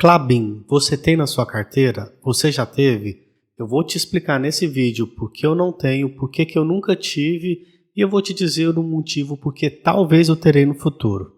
Klabin, você tem na sua carteira? Você já teve? Eu vou te explicar nesse vídeo por que eu não tenho, por que eu nunca tive e eu vou te dizer o motivo porque talvez eu terei no futuro.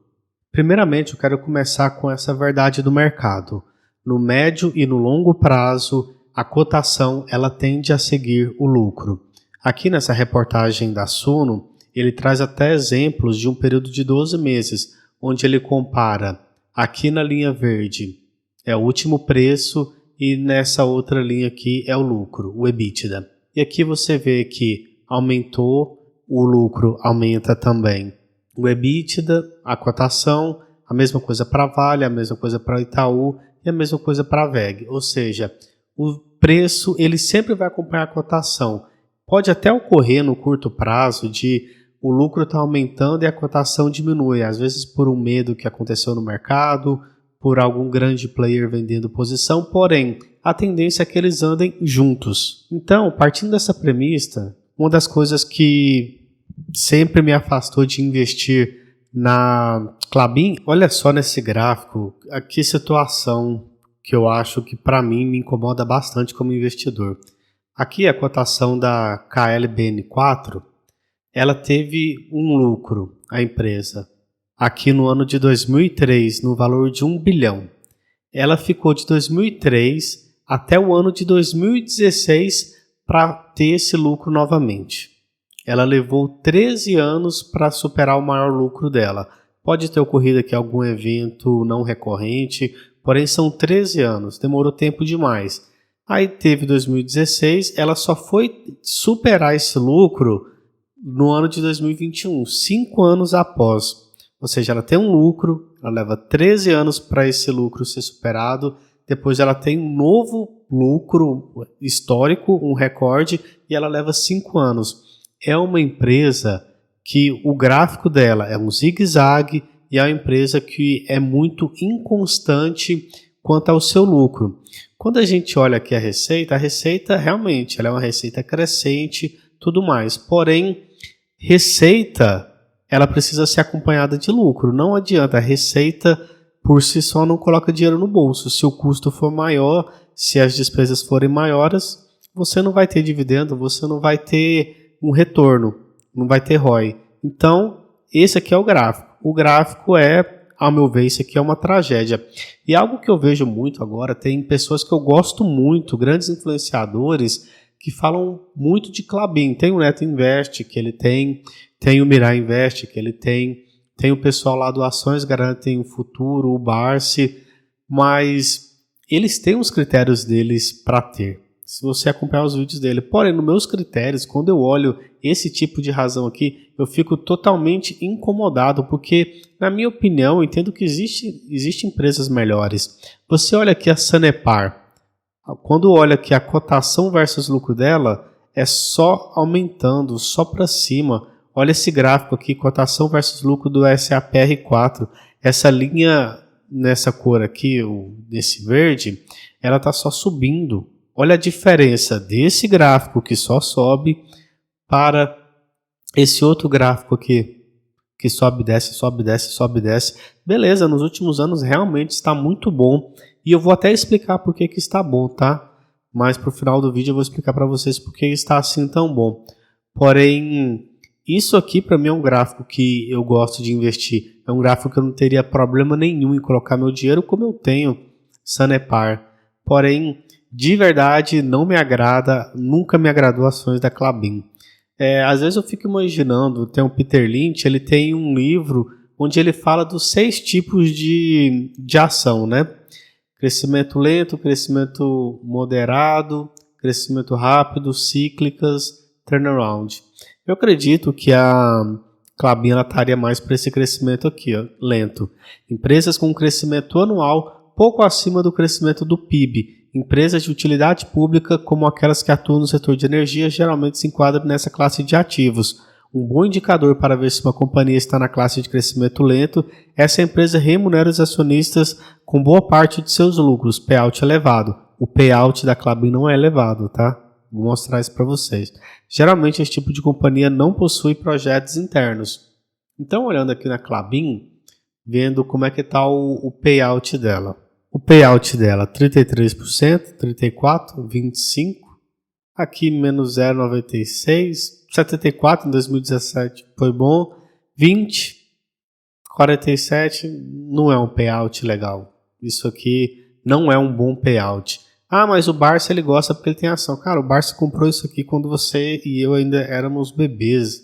Primeiramente, eu quero começar com essa verdade do mercado. No médio e no longo prazo, a cotação ela tende a seguir o lucro. Aqui nessa reportagem da Suno, ele traz até exemplos de um período de 12 meses, onde ele compara aqui na linha verde é o último preço e nessa outra linha aqui é o lucro, o EBITDA. E aqui você vê que aumentou, o lucro aumenta também. O EBITDA, a cotação, a mesma coisa para Vale, a mesma coisa para Itaú e a mesma coisa para a VEG. Ou seja, o preço ele sempre vai acompanhar a cotação. Pode até ocorrer no curto prazo de o lucro estar aumentando e a cotação diminui, às vezes por um medo que aconteceu no mercado, por algum grande player vendendo posição, porém, a tendência é que eles andem juntos. Então, partindo dessa premissa, uma das coisas que sempre me afastou de investir na Klabin, olha só nesse gráfico, que situação que eu acho que para mim me incomoda bastante como investidor. Aqui a cotação da KLBN4, ela teve um lucro, a empresa, aqui no ano de 2003, no valor de 1 bilhão. Ela ficou de 2003 até o ano de 2016 para ter esse lucro novamente. Ela levou 13 anos para superar o maior lucro dela. Pode ter ocorrido aqui algum evento não recorrente, porém são 13 anos, demorou tempo demais. Aí teve 2016, ela só foi superar esse lucro no ano de 2021, 5 anos após. Ou seja, ela tem um lucro, ela leva 13 anos para esse lucro ser superado, depois ela tem um novo lucro histórico, um recorde, e ela leva 5 anos. É uma empresa que o gráfico dela é um zigue-zague e é uma empresa que é muito inconstante quanto ao seu lucro. Quando a gente olha aqui a receita realmente ela é uma receita crescente, tudo mais. Porém, receita ela precisa ser acompanhada de lucro. Não adianta, a receita por si só não coloca dinheiro no bolso. Se o custo for maior, se as despesas forem maiores, você não vai ter dividendo, você não vai ter um retorno, não vai ter ROI. Então, esse aqui é o gráfico. O gráfico é, ao meu ver, isso aqui é uma tragédia. E algo que eu vejo muito agora, tem pessoas que eu gosto muito, grandes influenciadores, que falam muito de Klabin. Tem o Neto Invest, que ele tem o Mirai Invest, que ele tem o pessoal lá do Ações Garantem o Futuro, o Barsi, mas eles têm os critérios deles para ter, se você acompanhar os vídeos dele. Porém, nos meus critérios, quando eu olho esse tipo de razão aqui, eu fico totalmente incomodado, porque, na minha opinião, eu entendo que existem empresas melhores. Você olha aqui a Sanepar, quando olha que a cotação versus lucro dela é só aumentando, só para cima. Olha esse gráfico aqui, cotação versus lucro do SAPR4. Essa linha nessa cor aqui, desse verde, ela está só subindo. Olha a diferença desse gráfico que só sobe para esse outro gráfico aqui, que sobe, desce, sobe, desce, sobe, desce. Beleza, nos últimos anos realmente está muito bom. E eu vou até explicar por que está bom, tá? Mas pro final do vídeo eu vou explicar para vocês por que está assim tão bom. Porém, isso aqui para mim é um gráfico que eu gosto de investir. É um gráfico que eu não teria problema nenhum em colocar meu dinheiro como eu tenho Sanepar. Porém, de verdade, não me agrada, nunca me agradou ações da Klabin. Às vezes eu fico imaginando, tem o Peter Lynch, ele tem um livro onde ele fala dos 6 tipos de ação, né? Crescimento lento, crescimento moderado, crescimento rápido, cíclicas, turnaround. Eu acredito que a Klabin estaria mais para esse crescimento aqui, ó, lento. Empresas com crescimento anual pouco acima do crescimento do PIB. Empresas de utilidade pública, como aquelas que atuam no setor de energia, geralmente se enquadram nessa classe de ativos. Um bom indicador para ver se uma companhia está na classe de crescimento lento é se a empresa remunera os acionistas com boa parte de seus lucros, payout elevado. O payout da Klabin não é elevado, tá? Vou mostrar isso para vocês. Geralmente esse tipo de companhia não possui projetos internos. Então, olhando aqui na Klabin, vendo como é que está o payout dela. O payout dela 33%, 34%, 25%. Aqui menos 0,96%, 74% em 2017 foi bom, 20%, 47%, não é um payout legal. Isso aqui não é um bom payout. Ah, mas o Barça ele gosta porque ele tem ação. Cara, o Barça comprou isso aqui quando você e eu ainda éramos bebês.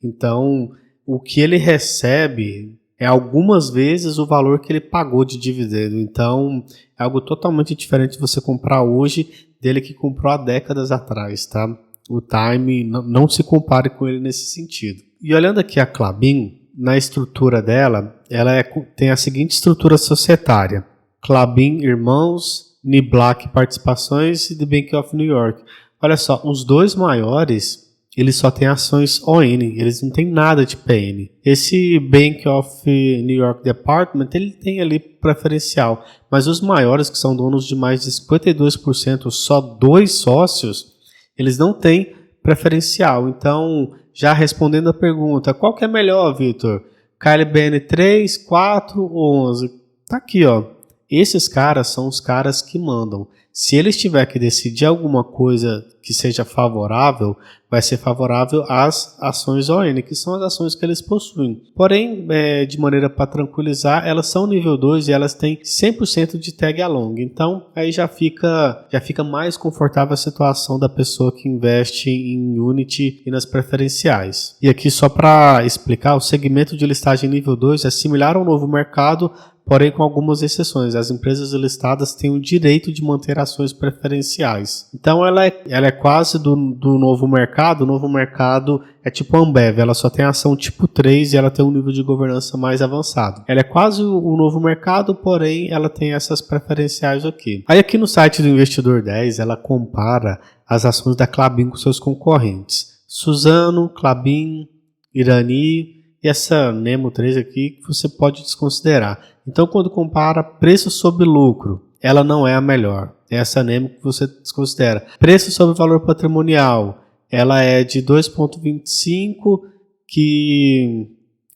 Então, o que ele recebe é algumas vezes o valor que ele pagou de dividendo. Então, é algo totalmente diferente de você comprar hoje dele que comprou há décadas atrás, tá? O time não se compare com ele nesse sentido. E olhando aqui a Klabin, na estrutura dela, ela tem a seguinte estrutura societária: Klabin Irmãos, Niblack Participações e The Bank of New York. Olha só, os dois maiores, eles só têm ações ON, eles não têm nada de PN. Esse Bank of New York Department, ele tem ali preferencial, mas os maiores, que são donos de mais de 52%, só 2 sócios, eles não têm preferencial. Então, já respondendo a pergunta, qual que é melhor, Vitor? KLBN 3, 4 ou 11? Tá aqui, ó. Esses caras são os caras que mandam. Se eles tiverem que decidir alguma coisa que seja favorável, vai ser favorável às ações ON, que são as ações que eles possuem. Porém, de maneira para tranquilizar, elas são nível 2 e elas têm 100% de tag along. Então, aí já fica mais confortável a situação da pessoa que investe em Unity e nas preferenciais. E aqui só para explicar, o segmento de listagem nível 2 é similar ao novo mercado, porém com algumas exceções. As empresas listadas têm o direito de manter ações preferenciais. Então ela é quase do novo mercado. O novo mercado é tipo a Ambev, ela só tem ação tipo 3 e ela tem um nível de governança mais avançado. Ela é quase o novo mercado, porém ela tem essas preferenciais aqui. Aí aqui no site do Investidor 10, ela compara as ações da Klabin com seus concorrentes. Suzano, Klabin, Irani e essa Nemo 3 aqui que você pode desconsiderar. Então, quando compara preço sobre lucro, ela não é a melhor. Essa Nemo que você desconsidera. Preço sobre valor patrimonial, ela é de 2,25, que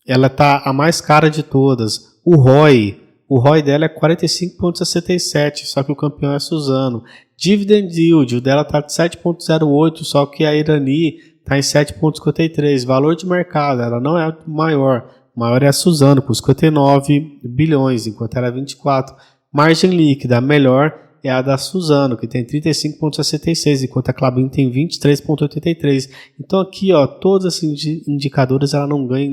ela está a mais cara de todas. O ROI dela é 45,67, só que o campeão é Suzano. Dividend Yield, o dela está de 7,08, só que a Irani está em 7,53. Valor de mercado, ela não é maior. Maior é a Suzano, com 59 bilhões, enquanto ela é 24. Margem líquida, a melhor é a da Suzano, que tem 35,66, enquanto a Klabin tem 23,83. Então aqui, ó, todos esses indicadores ela não ganha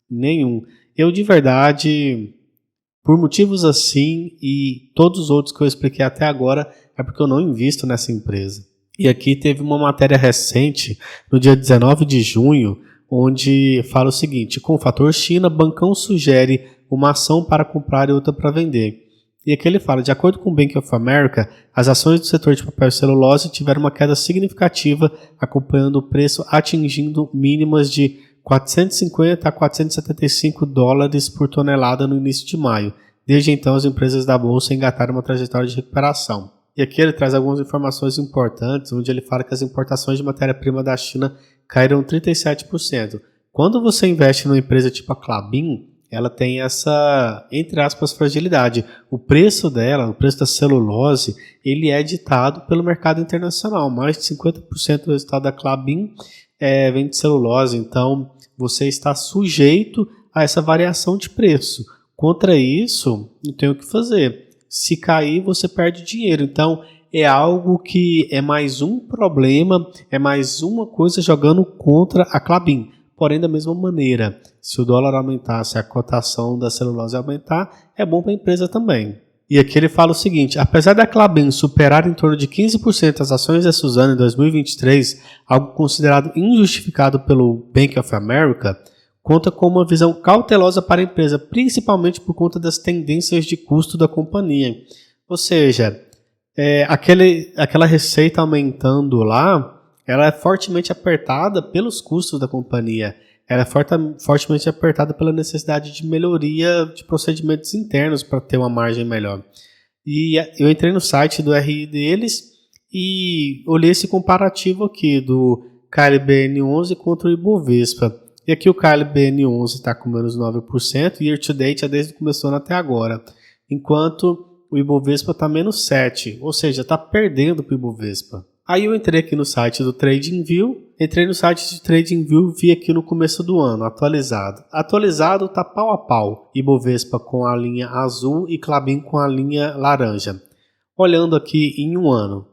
nenhum. Eu, de verdade, por motivos assim e todos os outros que eu expliquei até agora, é porque eu não invisto nessa empresa. E aqui teve uma matéria recente, no dia 19 de junho, onde fala o seguinte: com o fator China, Bancão sugere uma ação para comprar e outra para vender. E aqui ele fala, de acordo com o Bank of America, as ações do setor de papel e celulose tiveram uma queda significativa, acompanhando o preço atingindo mínimas de 450 a 475 dólares por tonelada no início de maio. Desde então, as empresas da bolsa engataram uma trajetória de recuperação. E aqui ele traz algumas informações importantes, onde ele fala que as importações de matéria-prima da China caíram 37%. Quando você investe numa empresa tipo a Klabin, ela tem essa, entre aspas, fragilidade. O preço dela, o preço da celulose, ele é ditado pelo mercado internacional. Mais de 50% do resultado da Klabin vem de celulose. Então, você está sujeito a essa variação de preço. Contra isso, não tem o que fazer. Se cair, você perde dinheiro. Então, é algo que é mais um problema, é mais uma coisa jogando contra a Klabin. Porém, da mesma maneira, se o dólar aumentar, se a cotação da celulose aumentar, é bom para a empresa também. E aqui ele fala o seguinte: apesar da Klabin superar em torno de 15% as ações da Suzano em 2023, algo considerado injustificado pelo Bank of America, conta com uma visão cautelosa para a empresa, principalmente por conta das tendências de custo da companhia. Ou seja, aquela receita aumentando lá, ela é fortemente apertada pelos custos da companhia. Ela é fortemente apertada pela necessidade de melhoria de procedimentos internos para ter uma margem melhor. E eu entrei no site do RI deles e olhei esse comparativo aqui do KLBN11 contra o Ibovespa. E aqui o KLBN11 está com menos 9%, year to date é desde que começou até agora. Enquanto o Ibovespa está menos 7, ou seja, está perdendo para o Ibovespa. Aí eu entrei aqui no site do TradingView, vi aqui no começo do ano, atualizado. Atualizado está pau a pau, Ibovespa com a linha azul e Klabin com a linha laranja. Olhando aqui em um ano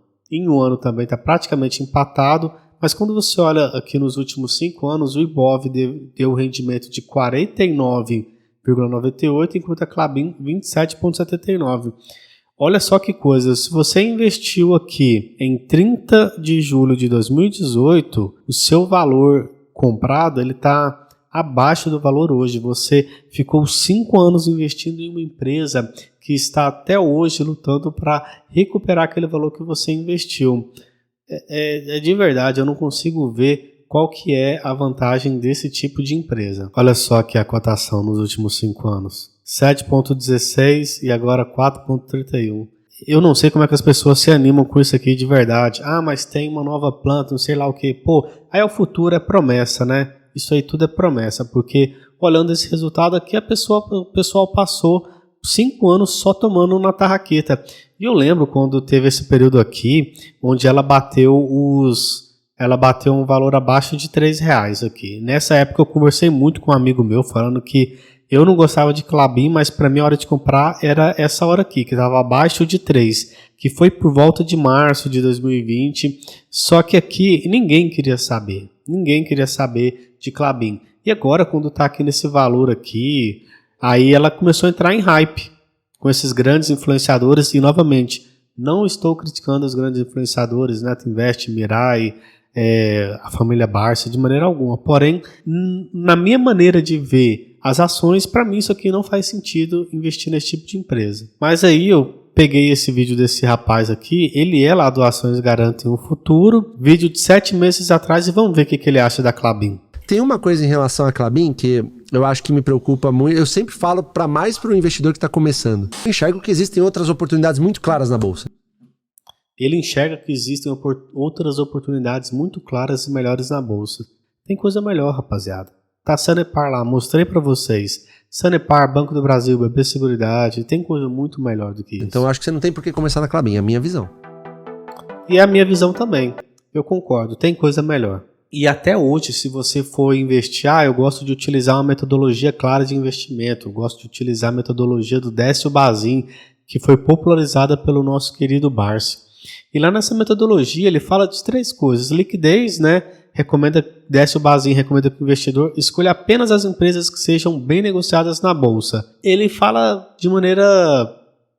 também está praticamente empatado, mas quando você olha aqui nos últimos 5 anos, o Ibov deu rendimento de 49,98, enquanto a Klabin 27,79. Olha só que coisa, se você investiu aqui em 30 de julho de 2018, o seu valor comprado está abaixo do valor hoje. Você ficou 5 anos investindo em uma empresa que está até hoje lutando para recuperar aquele valor que você investiu. É de verdade, eu não consigo ver qual que é a vantagem desse tipo de empresa. Olha só aqui a cotação nos últimos 5 anos. 7,16 e agora 4,31. Eu não sei como é que as pessoas se animam com isso aqui de verdade. Ah, mas tem uma nova planta, não sei lá o que. Pô, aí o futuro é promessa, né? Isso aí tudo é promessa, porque olhando esse resultado aqui, o pessoal passou 5 anos só tomando na tarraqueta. E eu lembro quando teve esse período aqui, onde ela bateu um valor abaixo de R$3 aqui. Nessa época eu conversei muito com um amigo meu, falando que eu não gostava de Klabin, mas para mim a hora de comprar era essa hora aqui, que estava abaixo de 3, que foi por volta de março de 2020. Só que aqui ninguém queria saber de Klabin. E agora, quando está aqui nesse valor aqui, aí ela começou a entrar em hype com esses grandes influenciadores. E novamente, não estou criticando os grandes influenciadores, Neto Invest, Mirai, a família Barça, de maneira alguma. Porém, na minha maneira de ver as ações, para mim isso aqui não faz sentido investir nesse tipo de empresa. Mas aí eu peguei esse vídeo desse rapaz aqui, ele é lá do Ações Garantem o Futuro, vídeo de 7 meses atrás, e vamos ver o que ele acha da Klabin. Tem uma coisa em relação à Klabin que eu acho que me preocupa muito. Eu sempre falo mais para o investidor que está começando. Eu enxergo que existem outras oportunidades muito claras na bolsa. Ele enxerga que existem outras oportunidades muito claras e melhores na bolsa. Tem coisa melhor, rapaziada. Tá Sanepar lá, mostrei para vocês. Sanepar, Banco do Brasil, BB Seguridade, tem coisa muito melhor do que isso. Então eu acho que você não tem por que começar na Klabin, é a minha visão. E é a minha visão também. Eu concordo, tem coisa melhor. E até hoje, se você for investir, eu gosto de utilizar uma metodologia clara de investimento, eu gosto de utilizar a metodologia do Décio Bazin, que foi popularizada pelo nosso querido Barsi. E lá nessa metodologia ele fala de 3 coisas. Liquidez, né? Décio Bazin recomenda que o investidor escolha apenas as empresas que sejam bem negociadas na bolsa. Ele fala de maneira...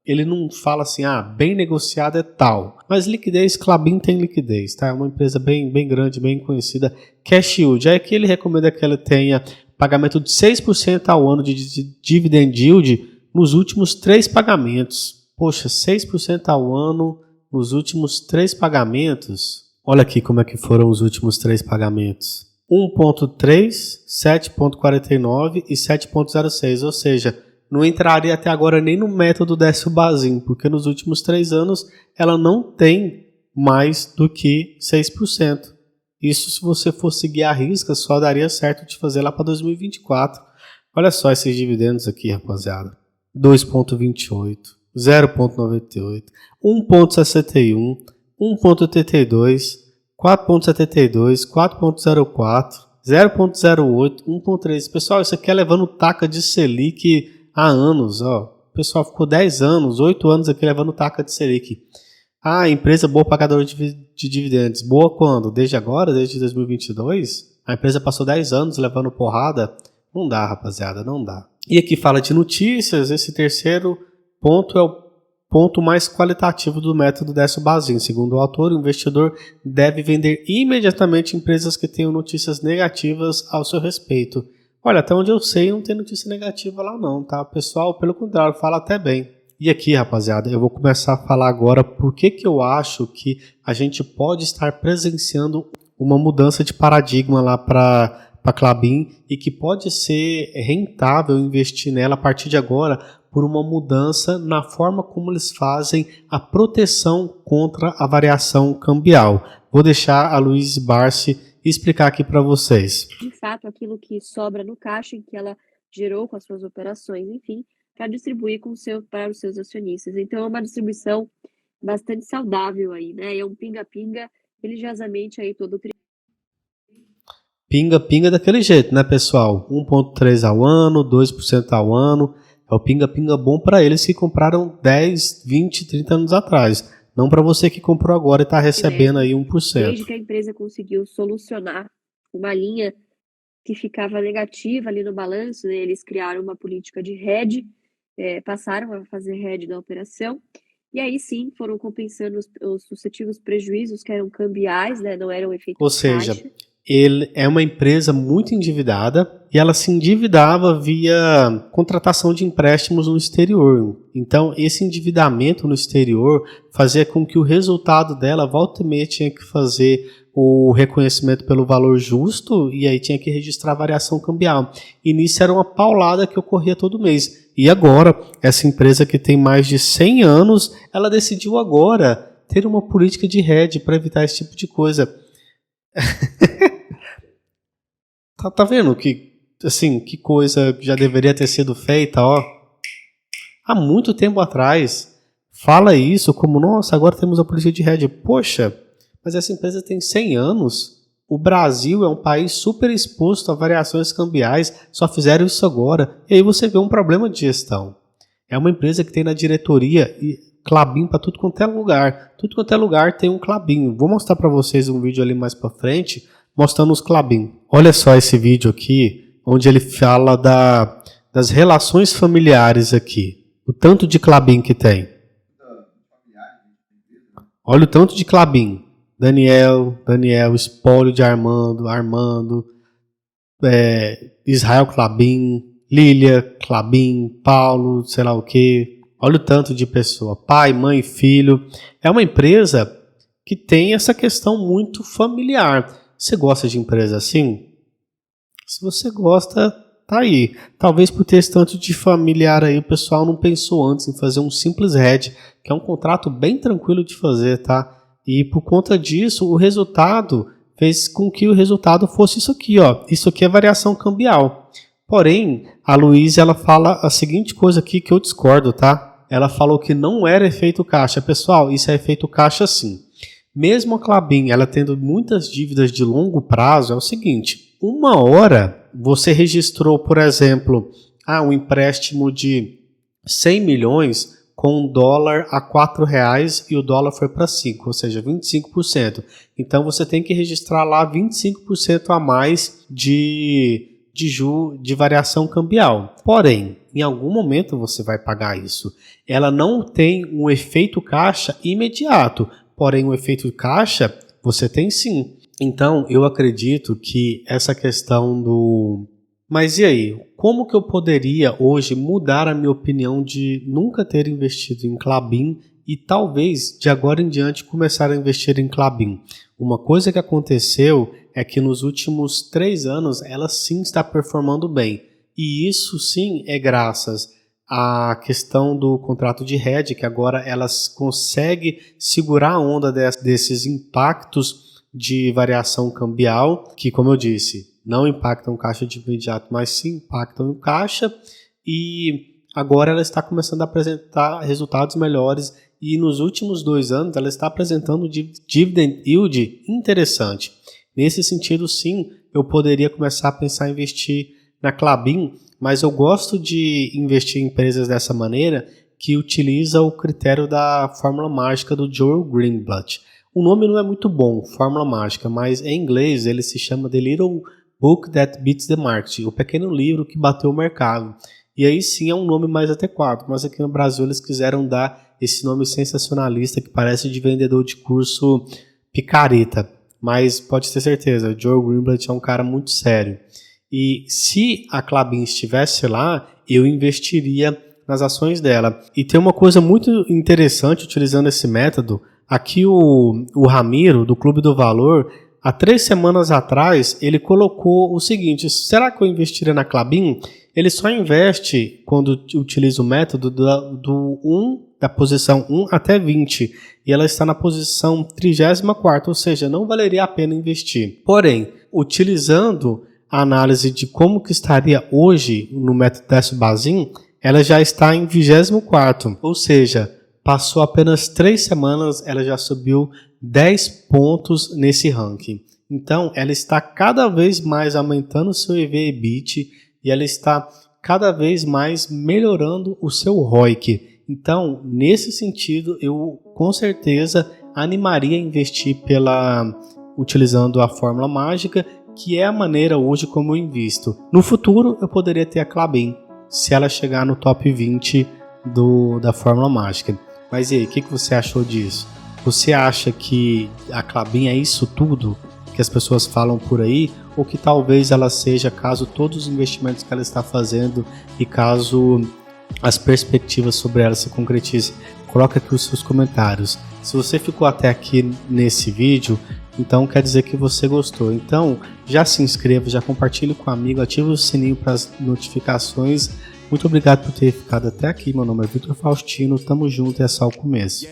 Ele não fala assim, bem negociada é tal. Mas liquidez, Klabin tem liquidez, tá? É uma empresa bem grande, bem conhecida. Cash yield, aí que ele recomenda que ela tenha pagamento de 6% ao ano de dividend yield nos últimos 3 pagamentos. Poxa, 6% ao ano nos últimos 3 pagamentos. Olha aqui como é que foram os últimos 3 pagamentos. 1.3, 7.49 e 7.06, ou seja, não entraria até agora nem no método Décio Bazin, porque nos últimos 3 anos ela não tem mais do que 6%. Isso, se você for seguir a risca, só daria certo de fazer lá para 2024. Olha só esses dividendos aqui, rapaziada. 2.28, 0.98, 1.61, 1.82, 4.72, 4.04, 0.08, 1.3. Pessoal, isso aqui é levando taxa de Selic há anos, ó. O pessoal ficou 10 anos, 8 anos aqui levando taxa de Selic. Empresa boa pagadora de dividendos. Boa quando? Desde agora? Desde 2022? A empresa passou 10 anos levando porrada? Não dá, rapaziada, não dá. E aqui fala de notícias. Esse terceiro ponto é o ponto mais qualitativo do método Décio Bazin. Segundo o autor, o investidor deve vender imediatamente empresas que tenham notícias negativas ao seu respeito. Olha, até onde eu sei, não tem notícia negativa lá não, tá? O pessoal, pelo contrário, fala até bem. E aqui, rapaziada, eu vou começar a falar agora por que eu acho que a gente pode estar presenciando uma mudança de paradigma lá para Klabin e que pode ser rentável investir nela a partir de agora por uma mudança na forma como eles fazem a proteção contra a variação cambial. Vou deixar a Luiz Barsi explicar aqui para vocês. De fato, aquilo que sobra no caixa em que ela gerou com as suas operações, enfim, para distribuir para os seus acionistas. Então, é uma distribuição bastante saudável aí, né? É um pinga-pinga religiosamente aí todo Pinga-pinga daquele jeito, né, pessoal? 1,3 ao ano, 2% ao ano. É o pinga-pinga bom para eles que compraram 10, 20, 30 anos atrás. Não para você que comprou agora e está recebendo aí 1%. Desde que a empresa conseguiu solucionar uma linha que ficava negativa ali no balanço, né, eles criaram uma política de hedge, passaram a fazer hedge da operação, e aí sim foram compensando os sucessivos prejuízos que eram cambiais, né, não eram efeitos Ou seja, caixa. Ele é uma empresa muito endividada e ela se endividava via contratação de empréstimos no exterior. Então, esse endividamento no exterior fazia com que o resultado dela, volta e meia, tinha que fazer o reconhecimento pelo valor justo e aí tinha que registrar a variação cambial. E nisso era uma paulada que ocorria todo mês. E agora, essa empresa que tem mais de 100 anos, ela decidiu agora ter uma política de hedge para evitar esse tipo de coisa. Tá vendo que, assim, que coisa já deveria ter sido feita, ó, há muito tempo atrás. Fala isso como, nossa, agora temos a política de hedge. Poxa, mas essa empresa tem 100 anos. O Brasil é um país super exposto a variações cambiais, só fizeram isso agora. E aí você vê um problema de gestão. É uma empresa que tem na diretoria Klabin para tudo quanto é lugar. Tudo quanto é lugar tem um Klabin. Vou mostrar para vocês um vídeo ali mais para frente, mostrando os Klabin. Olha só esse vídeo aqui, onde ele fala das relações familiares aqui. O tanto de Klabin que tem. Olha o tanto de Klabin. Daniel, espólio de Armando, Israel Klabin, Lília Klabin, Paulo, sei lá o quê. Olha o tanto de pessoa. Pai, mãe, filho. É uma empresa que tem essa questão muito familiar. Você gosta de empresa assim? Se você gosta, tá aí. Talvez por ter esse tanto de familiar aí, o pessoal não pensou antes em fazer um simples hedge, que é um contrato bem tranquilo de fazer, tá? E por conta disso, o resultado fez com que o resultado fosse isso aqui, ó. Isso aqui é variação cambial. Porém, a Luísa, ela fala a seguinte coisa aqui que eu discordo, tá? Ela falou que não era efeito caixa. Pessoal, isso é efeito caixa sim. Mesmo a Klabin, ela tendo muitas dívidas de longo prazo, é o seguinte, uma hora você registrou, por exemplo, um empréstimo de 100 milhões com um dólar a R$4 e o dólar foi para 5, ou seja, 25%. Então você tem que registrar lá 25% a mais de variação cambial. Porém, em algum momento você vai pagar isso. Ela não tem um efeito caixa imediato, porém o efeito caixa você tem sim. Então eu acredito que essa questão do... Mas e aí? Como que eu poderia hoje mudar a minha opinião de nunca ter investido em Klabin e talvez de agora em diante começar a investir em Klabin? Uma coisa que aconteceu é que nos últimos 3 anos ela sim está performando bem. E isso sim é graças à questão do contrato de hedge, que agora elas conseguem segurar a onda desses impactos de variação cambial, que como eu disse, não impactam o caixa de imediato, mas sim impactam o caixa, e agora ela está começando a apresentar resultados melhores e nos últimos 2 anos ela está apresentando um dividend yield interessante. Nesse sentido, sim, eu poderia começar a pensar em investir na Klabin, mas eu gosto de investir em empresas dessa maneira que utiliza o critério da fórmula mágica do Joel Greenblatt. O nome não é muito bom, fórmula mágica, mas em inglês ele se chama The Little Book That Beats the Market, o pequeno livro que bateu o mercado. E aí sim é um nome mais adequado, mas aqui no Brasil eles quiseram dar esse nome sensacionalista que parece de vendedor de curso picareta. Mas pode ter certeza, o Joel Greenblatt é um cara muito sério. E se a Klabin estivesse lá, eu investiria nas ações dela. E tem uma coisa muito interessante utilizando esse método. Aqui o Ramiro, do Clube do Valor, há 3 semanas atrás, ele colocou o seguinte: será que eu investiria na Klabin? Ele só investe quando utiliza o método da posição 1 até 20. E ela está na posição 34ª, ou seja, não valeria a pena investir. Porém, utilizando a análise de como que estaria hoje no método Décio Bazin, ela já está em 24º, ou seja, passou apenas 3 semanas, ela já subiu 10 pontos nesse ranking. Então, ela está cada vez mais aumentando o seu EV/EBIT e ela está cada vez mais melhorando o seu ROIC. Então, nesse sentido, eu com certeza animaria a investir utilizando a fórmula mágica, que é a maneira hoje como eu invisto. No futuro, eu poderia ter a Klabin, se ela chegar no top 20 da fórmula mágica. Mas e aí, o que você achou disso? Você acha que a Klabin é isso tudo que as pessoas falam por aí? Ou que talvez ela seja, caso todos os investimentos que ela está fazendo e caso as perspectivas sobre ela se concretizem? Coloca aqui os seus comentários. Se você ficou até aqui nesse vídeo, então quer dizer que você gostou. Então já se inscreva, já compartilhe com um amigo, ative o sininho para as notificações. Muito obrigado por ter ficado até aqui. Meu nome é Vitor Faustino, tamo junto e é só o começo.